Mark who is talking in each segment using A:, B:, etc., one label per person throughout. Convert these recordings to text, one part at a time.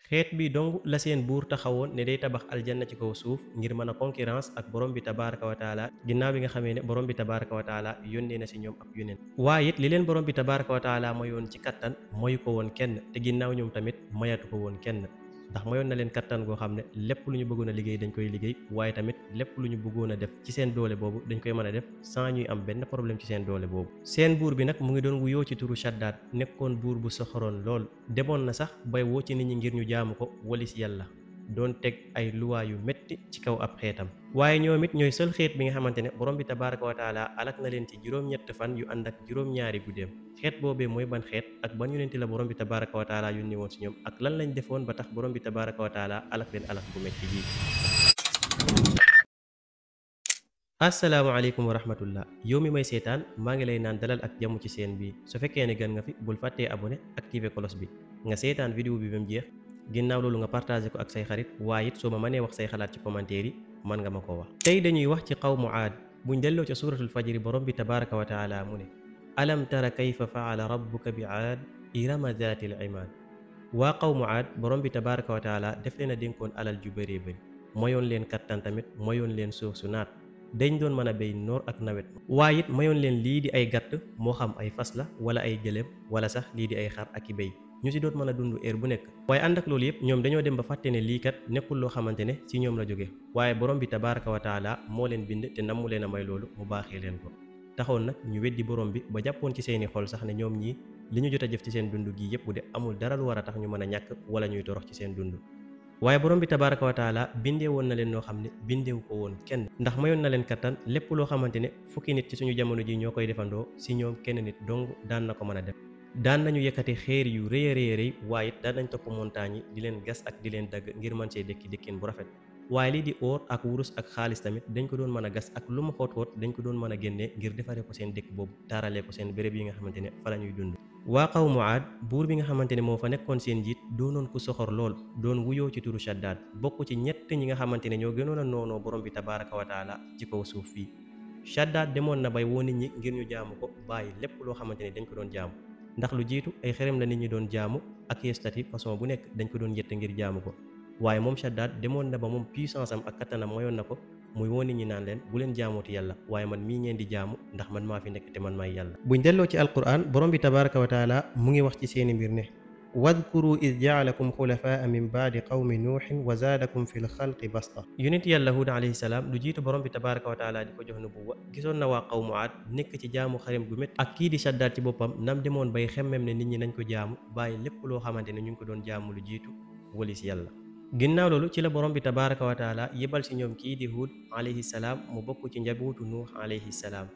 A: xeet bi dong la seen buur taxawoon ne day tabax aljanna ci kaw suuf ngir mën a concurrence ak borom bi tabaraka wa taala ginnaaw bi nga xamee ne borom bi tabaraka wa taala yónnee na si ñoom ab yónent waaye it li leen borom bi tabaraka wa taala mayoon ci kattan mayu ko woon kenn te ginnaaw ñoom tamit mayatu ko woon kenn ndax mayoon na leen kattan goo xam ne lépp lu ñu bëggoon a liggéey dañ koy liggéey waaye tamit lépp lu ñu bëggoon a def ci seen doole boobu dañ koy mën a def sans ñuy am benn problème ci seen doole boobu seen buur bi nag mu ngi doon wuyoo ci turu Shaddad nekkoon buur bu soxoroon lool demoon na sax bay woo ci nit ñi ngir ñu jaamu ko walis yàlla doon teg ay luwaa yu métti ci kaw ab xeetam waaye ñoom it ñooy sël xeet bi nga xamante ne borom bi tabaraka wa taala alak na leen ci juróom-ñett fan yu ànd ak juróom-ñaari guddeem xeet boobee mooy ban xeet ak ban yonenti la borom bi tabaraka wa taala yónni woon si ñoom ak lan lañ defoon ba tax borom bi tabaraka wa taala alak leen alak bu métti ji asalaamaaleykum wa rahmatullah yow mi may seetaan maa ngi lay naan dalal ak jàmm ci seen bi su fekkee ne gan nga fi bul fàttee abonné activer cloche bi nga seetaan vidéo bi ba mu jeex ginnaaw loolu nga partagé ko ak say xarit waaye it soo ma mënee wax say xalaat ci commentaire yi mën nga ma ko wax tey dañuy wax ci qawmu aad buñ delloo ca suratul fajri borom bi tabaraka wa taala mu ne alam tara kayfa faala rabbuka bi aad irama zaati l imaad waa qawmu aad borom bi tabaraka wa taala def leen a dénkoon alal ju bëree bëri mayoon leen kattan tamit mayoon leen suuf su naat dañ doon mën a béy noor ak nawet waaye it mayoon leen lii di ay gàtt moo xam ay fas la wala ay gëléem wala sax lii di ay xar ak i béy ñu si doon mën a dund heure bu nekk waaye ànd ak loolu yëpp ñoom dañoo dem ba fàtte ne lii kat nekkul loo xamante ne ci ñoom la jóge waaye borom bi tabaraka wa taala moo leen bind te nammu leen a may loolu mu baaxee leen ko taxoon nag ñu weddi borom bi ba jàppoon ci seeni xol sax ne ñoom ñii li ñu jot a jëf ci seen dund gi yëpp de amul dara lu war a tax ñu mën a ñàkk wala ñuy torox ci seen dund waaye borom bi tabaraka wa taala bindee woon na leen noo xam ne bindeewu ko woon kenn ndax mayoon na leen kattan lépp loo xamante ne fukki nit ci suñu jamono ji ñoo koy defandoo si ñoom kenn nit dong daan na ko mën a def daan nañu yëkkati xeer yu rëy a rëy waaye it daan nañ topp montagne yi di leen gas ak di leen dagg ngir mën see dëkki dëkkin bu rafet waaye lii di oor ak wurus ak xaalis tamit dañ ko doon mën a gas ak lu mu xóot-xóot dañ ko doon mën a génnee ngir defaree ko seen dëkk boobu taaralee ko seen béréb yi nga xamante ne fa la ñuy dund waa qawmu aad buur bi nga xamante ne moo fa nekkoon seen njiit doonoon ku soxor lool doon wuyoo ci turu Shaddad bokk ci ñett ñi nga xamante ne ñoo gënoon a noonoo borom bi tabaraka wa taala ci kaw suuf fii Shaddad demoon na bay woo nit ñi ngir ñu jaamu ko bàyyi lépp loo xamante ne dañ ko doon jaamu ndax lu jiitu ay xerem la nit ñi doon jaamu ak yestati façon bu nekk dañ ko doon yett ngir jaamu ko waaye moom Shaddad demoon na ba moom puissance am ak kattanam mayoon na ko muy woo nit ñi naan leen bu leen jaamooti yàlla waaye man mii ngeen di jaamu ndax man maa fi nekk te man maay yàlla buñ delloo ci alquran borom bi tabaraka wa taala mu ngi wax ci seeni mbir ne wadkuru id jaalakum xulafaa min baadi qawmi nuuxin wa zaadakum fi lxalqi basta yonent yàlla huud alayhi salaam lu jiitu borom bi tabaraka wa taala di ko jox nubuwa gisoon na waa qawmu aad nekk ci jaamu xarem gu métti ak kii di Shaddad ci boppam nam demoon bay xemmem ne nit ñi nañ ko jaamu bàyyi lépp loo xamante ne ñu ngi ko doon jaamu lu jiitu walis yàlla ginnaaw loolu ci la borom bi tabaraka wa taala yebal si ñoom kii di Huud alayhi salaam mu bokk ci njabootu Nuux alayhi salaam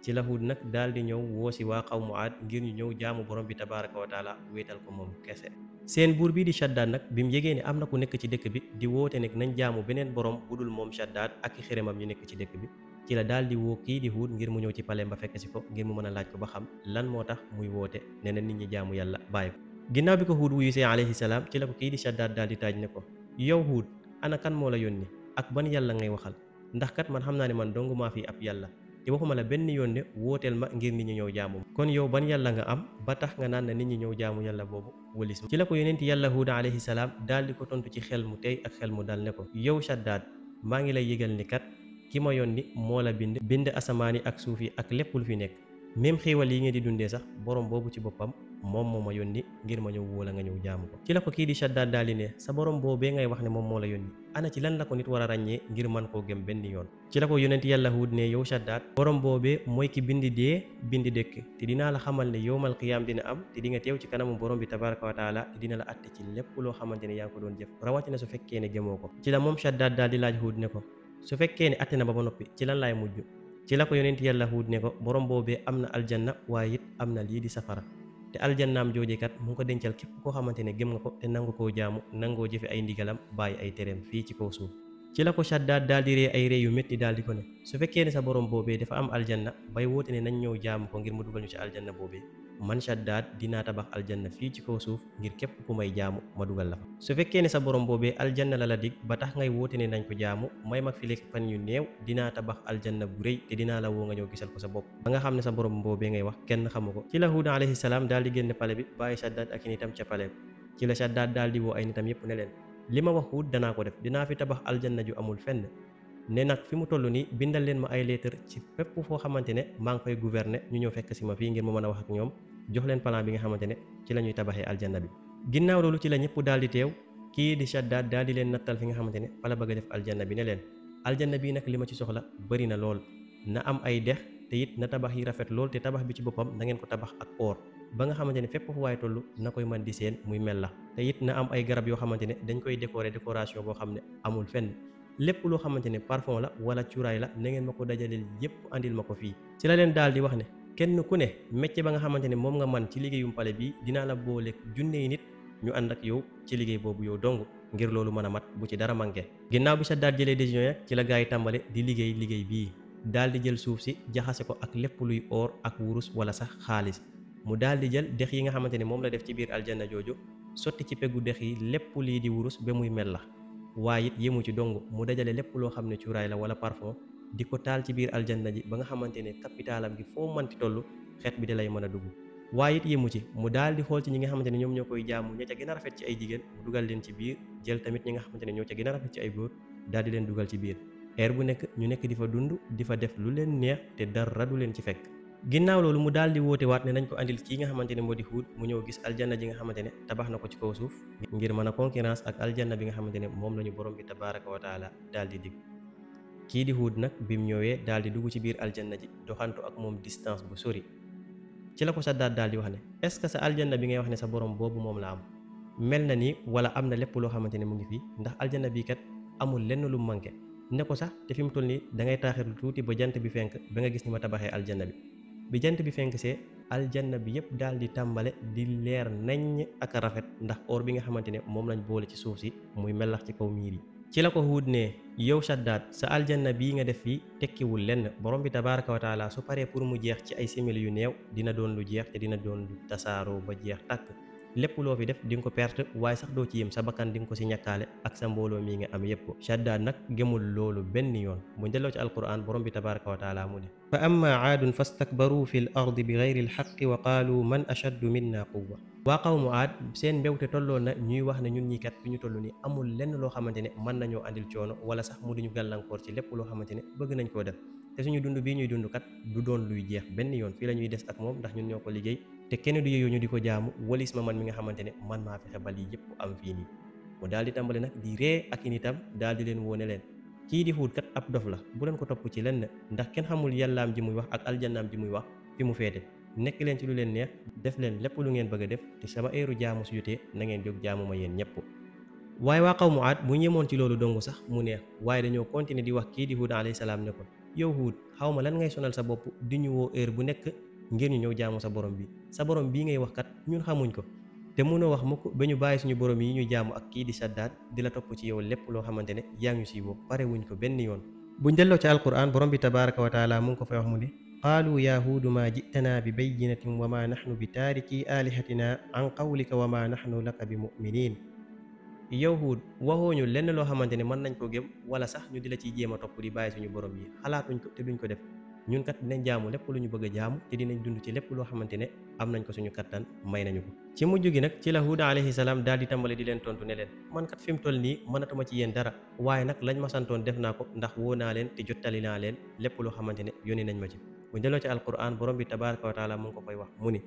A: ci la Huud nag daal di ñëw woo si waa qawmu aad ngir ñu ñëw jaamu borom bi tabaraka wa taala wéetal ko moom kese seen buur bii di Shaddad nag bi mu yégee ne am na ku nekk ci dëkk bi di woote ne nañ jaamu beneen borom budul moom Shaddad ak i xërëmam ñu nekk ci dëkk bi ci la daal di woo kii di Huud ngir mu ñëw ci paleem ba fekk si ko ngir mu mën a laaj ko ba xam lan moo tax muy woote ne na nit ñi jaamu yàlla bàyyi ko ginnaaw bi ko Huud wuyu see alayhi salaam ci la ko kii di Shaddad daal di taaj ne ko yow Huud ana kan moo la yónni ak ban yàlla ngay waxal ndax kat man xam naa ne man dong maa fi ab yàlla te waxuma la benn yoon ne wooteel ma ngir nit ñi ñëw jaamu kon yow ban yàlla nga am ba tax nga naan na nit ñi ñëw jaamu yàlla boobu walis ci la ko yonent yàlla Huud alayhi salaam daal di ko tontu ci xel mu tey ak xel mu dal ne ko yow Shaddad maa ngi lay yëgal ni kat ki ma yónni moo la bind asamaan yi ak suuf yi ak lépp lu fi nekk même xéewal yi ngeen di dundee sax borom boobu ci boppam moom moo ma yónni ngir ma ñëw wóola nga ñëw jaamu ko ci la ko kii di Shaddad daal di ne sa borom boobee ngay wax ne moom moo la yónni ana ci lan la ko nit war a ràññee ngir man koo gëm benn yoon ci la ko yonent yàlla Huud ne yow Shaddad borom boobee mooy ki bindi dee bindi dëkk te dinaa la xamal ne yowmal qiyaam dina am te di nga teew ci kanamu borom bi tabaraka wa taala te dina la atte ci lépp loo xamante ne yaa ngi ko doon jëf rawatina su fekkee ne gëmoo ko ci la moom Shaddad daal di laaj Huud ne ko su fekkee ne atte na ba noppi ci lan laay mujj ci la ko yonent yàlla Huud ne ko borom boobee am na aljanna waaye it am na lii di safara te aljannaam joojekat mu ngi ko dencal képp koo xamante ne gëm nga ko te nangu koo jaamu nangoo jëfe ay ndigalam bàyyi ay tereem fii ci kaw suuf ci la ko Shaddad daal di ree ay ree yu métti daal di ko ne su fekkee ne sa borom boobee dafa am aljanna bay woote ne nañ ñëw jaamu ko ngir mu dugal ñu ci aljanna boobee man Shaddad dinaa tabax aljanna fii ci kaw suuf ngir képp ku may jaamu ma dugal la fa su fekkee ne sa borom boobee aljanna la la dig ba tax ngay woote ne nañ ko jaamu may mag fi lekk fan yu néew dinaa tabax aljanna bu rëy te dinaa la woo nga ñëw gisal ko sa bopp ba nga xam ne sa borom boobee ngay wax kenn xamu ko ci la Huud alayhi salaam daal di génn pale bi bàyyi Shaddad ak nitam ca pale bi ci la Shaddaad daal di woo ay nitam yépp ne leen li ma wax Huud danaa ko def, dinaa fi tabax aljanna ju amul fenn ne nag fi mu toll nii bindal leen ma ay lettre ci fépp foo xamante ne maa ngi fay gouverner ñu ñëw fekk si ma fii ngir ma mën a wax ak ñoom jox leen plan bi nga xamante ne ci la ñuy tabaxee aljanna bi. ginnaaw loolu ci la ñëpp daal di teew kii di Shaddaad daal di leen nattal fi nga xamante ne fa la bëgg a def aljanna bi ne leen aljanna bii nag li ma ci soxla bëri na lool na am ay dex te it na tabax yi rafet lool te tabax bi ci boppam na ngeen ko tabax ak or ba nga xamante ne fépp fu waay toll na koy mën di seen muy mel la te it na am ay garab yoo xamante ne dañ koy décorer décoration boo xam ne amul fenn lépp loo xamante ne parfum la wala cuuraay la na ngeen ma ko dajaleel yépp andil ma ko fii. ci la leen daal di wax ne kenn ku ne métier ba nga xamante ne moom nga man ci liggéeyum pale bi dinaa la boole junney nit ñu ànd ak yow ci liggéey boobu yow dong ngir loolu mën a mat bu ci dara manqué. ginnaaw bi Shaddaad jëlee décision ya ci la gaa yi tàmbale di liggéey bii daal di jël suuf si jaxase ko ak lépp luy or ak wurus wala sax xaalis mu daal di jël dex yi nga xamante ne moom la def ci biir aljanna jooju sotti ci peggu dex yi lépp lii di wurus ba muy mel la waaye it yemu ci dong mu dajale lépp loo xam ne cuuraay la wala parfum di ko taal ci biir aljanna ji ba nga xamante ne capitalam gi foo manti toll xeet bi da lay mën a dugg. waaye it yemu ci mu daal di xool ci ñi nga xamante ne ñoom ñoo koy jaamu ña ca gën a rafet ci ay jigéen mu dugal leen ci biir jël tamit ñi nga xamante ne ñoo ca gën a rafet ci ay góor daal di leen dugal ci biir heure bu nekk ñu nekk di fa dund di fa def lu leen neex te dara du leen ci fekk. ginnaaw loolu mu daal di woote waat ne nañ ko andil kii nga xamante ne moo di Huud mu ñëw gis aljanna ji nga xamante ne tabax na ko ci kaw suuf ngir mën a concurrence ak aljanna bi nga xamante ne moom lañu borom bi tabaraka wa taala daal di dig. kii di Huud nag bi mu ñëwee daal di dugg ci biir aljanna ji doxantu ak moom distance bu sori ci la ko Shaddaad daal di wax ne est-ce que sa aljanna bi ngay wax ne sa borom boobu moom la am mel na ni wala am na lépp loo xamante ne mu ngi fi ndax aljanna bii kat amul lenn lu manqué ne ko sax te fi mu toll nii da ngay taaxirlu tuuti ba jant bi fenk ba nga gis ni ma tabaxee aljanna bi jant bi fenk see aljanna bi yëpp daal di tàmbale di leer naññ ak rafet ndax or bi nga xamante ne moom lañ boole ci suuf si muy melax ci kaw miir yi. ci la ko Huud ne yow Shaddaad sa aljanna bii nga def fii tekkiwul lenn borom bi tabaraka wa taala su paree pour mu jeex ci ay simili yu néew dina doon lu jeex te dina doon lu tasaaroo ba jeex tàkk lépp loo fi def di nga ko perte waaye sax doo ci yem sa bakkan di nga ko si ñàkkaale ak sa mbooloo mii nga am yépp. Shaddaad nag gëmul loolu benn yoon bu delloo ci alquran borom bi tabaraka wa taala mu ne fa amma aadun fastakbaru fi l ardi bi gayri lxaqi wa qaalu man ashaddu minna quwwa. waa qawmu aad seen mbewte tolloon na ñuy wax ne ñun ñi kat fi ñu toll nii amul lenn loo xamante ne mën nañoo andil coono wala sax mu duñu gàllankoor ci lépp loo xamante ne bëgg nañ koo def te suñu dund bii ñuy dund kat du doon luy jeex benn yoon fii la ñuy des ak moom ndax ñun ñoo ko liggéey te kenn du yeyoo ñu di ko jaamu walis ma man mi nga xamante ne man maa fexe ba lii yëpp am fii nii. mu daal di tàmbale nag di ree ak initam daal di leen woone leen kii di Huud kat ab dof la bu leen ko topp ci lenn ndax kenn xamul yàllaam ji muy wax ak aljannaam ji muy wax fi mu féete nekk leen ci lu leen neex def leen lépp lu ngeen bëgg a def te sama eeru jaamu su jotee na ngeen jóg jaamu ma yéen ñëpp. waaye waa qawmu aad bu ñemoon ci loolu dong sax mu neex waaye dañoo continuer di wax kii di Huud alayhi salaam ne ko yow Huud xaw ma lan ngay sonal sa bopp di ñu woo heure bu nekk ngir ñu ñëw jaamu sa borom bi sa borom bii ngay wax kat ñun xamuñ ko te mënoo wax mukk ba ñu bàyyi suñu borom yi ñu jaamu ak kii di Shaddaad di la topp ci yow lépp loo xamante ne yaa ngi si woo pare wuñ ko benn yoon. buñ delloo ci alquran borom bi tabaraka wa taala mu ngi ko fay wax mu ne qaalu yaa Huudu maa ji'tanaa bi bayyinatin wa maa naxnu bi taariki aalihatina an qawlika wa maa naxnu laka bi mu'miniin. yow Huud waxooñu lenn loo xamante ne mën nañ ko gëm wala sax ñu di la ciy jéem a topp di bàyyi suñu borom yi xalaatuñ ko te duñ ko def ñun kat dinañ jaamu lépp lu ñu bëgg a jaamu te dinañ dund ci lépp loo xamante ne am nañ ko suñu kattan may nañu ko. ci mujj gi nag ci la Huud alayhi salaam daal di tàmbale di leen tontu ne leen man kat fi mu toll nii mënatuma ci yéen dara waaye nag lañ ma santoon def naa ko ndax woo naa leen te jottali naa leen lépp loo xamante ne yónni nañ ma ci. bu delloo ci alquran borom bi tabaraka wa taala mu ngi ko koy wax mu ni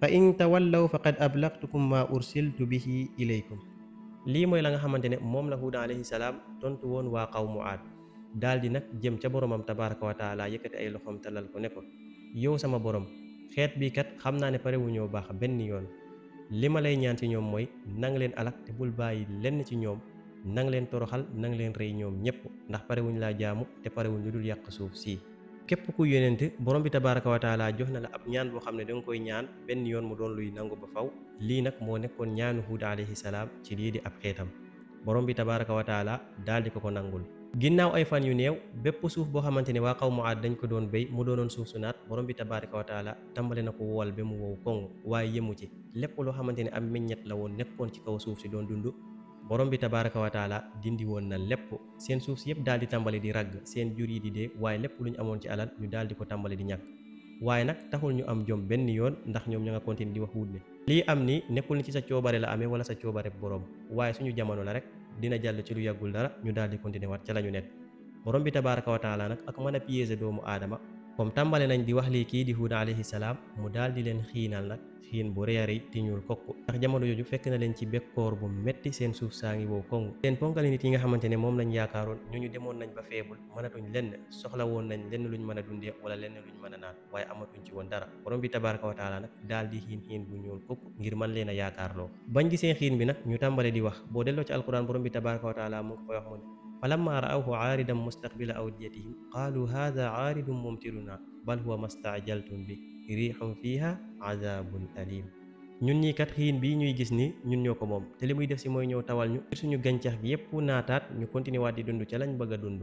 A: fa in tawallaw faqad ablagtukum ma ursiltu bihi ilaykum. lii mooy la nga xamante ne moom la Huud alayhi salaam tontu woon waa qawmu aad daal di nag jëm ca boromam tabaraka wa taala yëkkati ay loxoom talal ko ne ko yow sama borom xeet bi kat xam naa ne pare wu ñoo baax benn yoon li ma lay ñaan ci ñoom mooy nang leen alak te bul bàyyi lenn ci ñoom nang leen toroxal nang leen rey ñoom ñëpp ndax pare wuñ laa jaamu te pare wuñ lu dul yàq suuf sii. képp ku yónent borom bi tabaraka wa taala jox na la ab ñaan boo xam ne danga koy ñaan benn yoon mu doon luy nangu ba faw lii nag moo nekkoon ñaanu Huud alayhi salaam ci lii di ab xeetam borom bi tabaraka wa taala daal di ko nangul. ginnaaw ay fan yu néew bépp suuf boo xamante ne waa qawmu aad dañ ko doon béy mu doonoon suuf su naat borom bi tabaraka wa taala tàmbale na ko wowal ba mu wow koŋ waaye yemu ci lépp loo xamante ne am meññet la woon nekkoon ci kaw suuf si doon dund borom bi tabaraka wa taala dindi woon na lépp seen suuf si yëpp daal di tàmbali di ragg seen jur yi di dee waaye lépp lu ñu amoon ci alal ñu daal di ko tàmbali di ñàkk. waaye nag taxul ñu am jom benn yoon ndax ñoom ña nga continuer di wax wut ne lii am ni nekkul ni ci sa coobare la amee wala sa coobare boroom waaye suñu jamono la rek dina jàll ci lu yàggul dara ñu daal di continuer waat ca la ñu nekk. borom bi tabaraka wa taala nag ak mën a piéger doomu aadama comme tàmbale nañ di wax lii kii di Huud alayhi salaam mu daal di leen xiinal nag xiin bu rëy a rëy ti ñuul kokk ndax jamono jooju fekk na leen ci bekkoor bu metti seen suuf saa ngi wow koŋ seen ponkali nit yi nga xamante ne moom lañ yaakaaroon ñu demoon nañ ba feebul mënatuñ lenn soxla woon nañ lenn luñ mën a dundee wala lenn luñ mën a naan waaye amatuñ ci woon dara borom bi tabaraka wa taala nag daal di xiin bu ñuul kokk ngir mën leen a yaakaarloo bañ gisee xiin bi nag ñu tàmbale di wax boo delloo ci alquran borom bi tabaraka wa taala mu ngi koy wax mu ne falamma ra'awhu aaridan mustaqbila awdiyatihim qaalu haadha aaridun mumtiruna bal huwa mastaajaltum bi riixun fiiha azabun alim ñun ñii kat xiin bii ñuy gis ni ñun ñoo ko moom te li muy def si mooy ñëw tawal ñu suñu gàncax gi yépp naataat ñu continuer waat di dund ca lañ bëgg a dund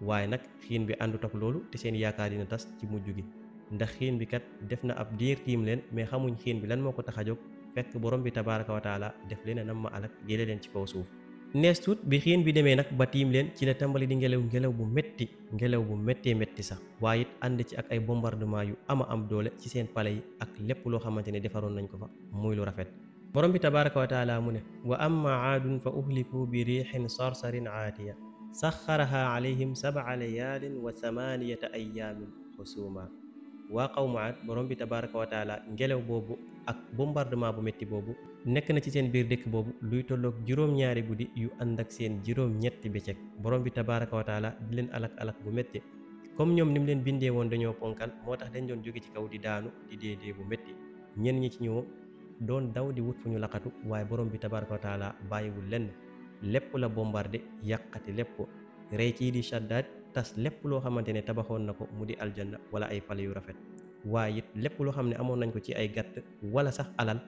A: waaye nag xiin bi àndut ak loolu te seen yaakaar dina tas ci mujj gi ndax xiin bi kat def na ab diir tiim leen mais xamuñ xiin bi lan moo ko tax a jóg fekk borom bi tabaraka wa taala def leen a nam ma alak jële leen ci kaw suuf nees tuut bi xiin bi demee nag ba tiim leen ci la tàmbali di ngelaw bu méttee métti sax waaye it ànd ci ak ay bombardement yu ama am doole ci seen pale yi ak lépp loo xamante ne defaroon nañ ko fa muy lu rafet borom bi tabaraka wa taala mu ne wa amma aadun fa uhliku bi riixin sarsarin aatiya saxaraha alayhim sab'a layaalin wa thamaniyata ayaamin xusuuma waa qawmu aad borom bi tabaraka wa taala ngelaw boobu ak bombardement bu métti boobu nekk na ci seen biir dëkk boobu luy tolloog juróom-ñaari guddi yu ànd ak seen juróom-ñetti bëccëg borom bi tabaraka wa taala di leen alak bu métti comme ñoom ni mu leen bindee woon dañoo ponkal moo tax dañ doon jóge ci kaw di daanu di dee bu métti ñenn ñi ci ñoom doon daw di wut fu ñu laqatu waaye borom bi tabaraka wa taala bàyyiwul lenn lépp la bombardé yàqati lépp rey kii di Shaddaad tas lépp loo xamante ne tabaxoon na ko mu di aljanna wala ay pale yu rafet waaye it lépp loo xam ne amoon nañ ko ci ay gàtt wala sax alal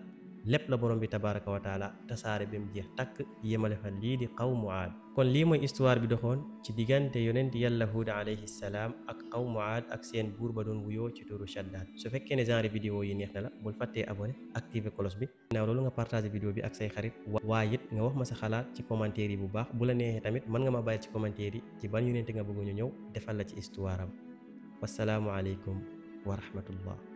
A: lépp la borom bi tabaraka wa taala tasaare ba mu jeex takk yemale fa lii di qawmu aad kon lii mooy histoire bi doxoon ci diggante yonent yàlla Huud alayhi salaam ak qawmu aad ak seen buur ba doon wuyoo ci turu Shaddaad su fekkee ne genre vidéo yi neex na la bul fàttee abonné activer cloche bi naaw loolu nga partagé vidéo bi ak say xarit waaye it nga wax ma sa xalaat ci commentaire yi bu baax bu la neexee tamit mën nga ma bàyyi ci commentaire yi ci ban yonent nga bëgg ñu ñëw defal la ci histoire am wasalaamu aleykum wa rahmatullah